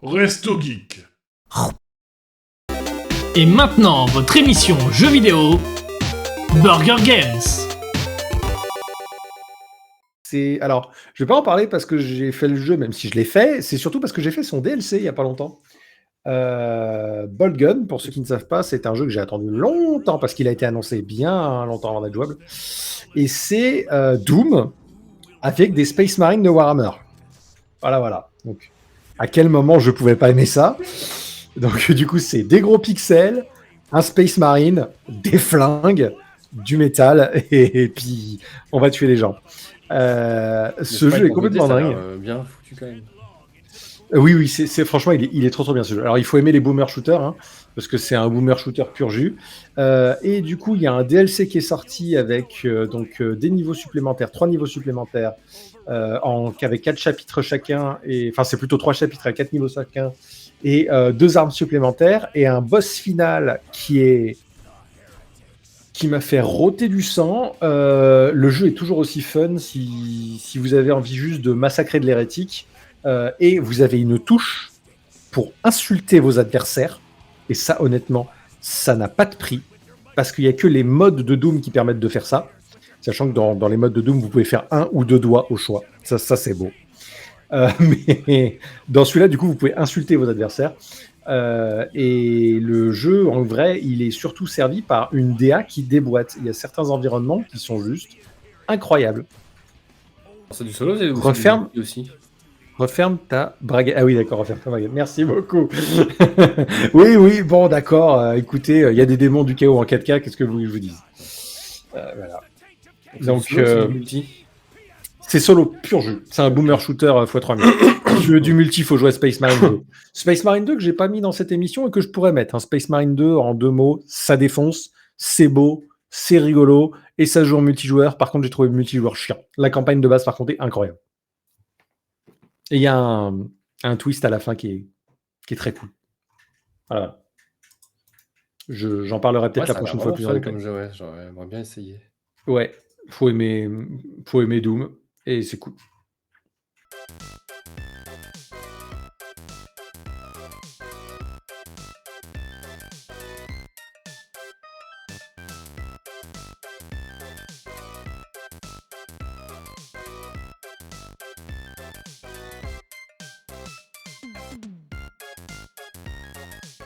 Resto Geek. Et maintenant, votre émission jeux vidéo, Burger Games. Alors, je vais pas en parler parce que j'ai fait le jeu, même si je l'ai fait. C'est surtout parce que j'ai fait son DLC il y a pas longtemps. Bolt Gun, pour ceux qui ne savent pas, c'est un jeu que j'ai attendu longtemps parce qu'il a été annoncé bien longtemps avant d'être jouable. Et c'est Doom avec des Space Marines de Warhammer. Voilà. Donc, à quel moment je pouvais pas aimer ça? Donc, du coup, c'est des gros pixels, un Space Marine, des flingues, du métal, et puis on va tuer les gens. Ce jeu est complètement dingue. Bien foutu quand même. Oui, franchement, il est trop bien ce jeu. Alors, il faut aimer les boomer shooters, hein, parce que c'est un boomer shooter pur jus. Et du coup, il y a un DLC qui est sorti avec des niveaux supplémentaires, 3 niveaux supplémentaires, avec 4 chapitres chacun, enfin, c'est plutôt 3 chapitres à 4 niveaux chacun, et 2 armes supplémentaires, et un boss final qui m'a fait rôter du sang. Le jeu est toujours aussi fun si vous avez envie juste de massacrer de l'hérétique. Et vous avez une touche pour insulter vos adversaires. Et ça, honnêtement, ça n'a pas de prix. Parce qu'il n'y a que les modes de Doom qui permettent de faire ça. Sachant que dans les modes de Doom, vous pouvez faire 1 ou 2 doigts au choix. Ça c'est beau. Mais dans celui-là, du coup, vous pouvez insulter vos adversaires. Et le jeu, en vrai, il est surtout servi par une DA qui déboîte. Il y a certains environnements qui sont juste incroyables. C'est du solo, c'est Referme. aussi. Referme ta braguette. Ah oui, d'accord, referme ta braguette. Merci beaucoup. Oui, bon, d'accord. Écoutez, il y a des démons du chaos en 4K. Qu'est-ce que vous voulez que je vous dise? Voilà. Donc, c'est multi. C'est solo, pur jeu. C'est un boomer shooter x3000. Si tu veux du multi, il faut jouer à Space Marine 2. Space Marine 2 que j'ai pas mis dans cette émission et que je pourrais mettre. Space Marine 2, en 2 mots, ça défonce, c'est beau, c'est rigolo et ça joue en multijoueur. Par contre, j'ai trouvé le multijoueur chiant. La campagne de base, par contre, est incroyable. Et il y a un twist à la fin qui est très cool. Voilà. J'en parlerai peut-être la prochaine fois plus en détail. Comme jeu, ouais, j'aimerais bien essayer. Ouais, faut aimer Doom et c'est cool.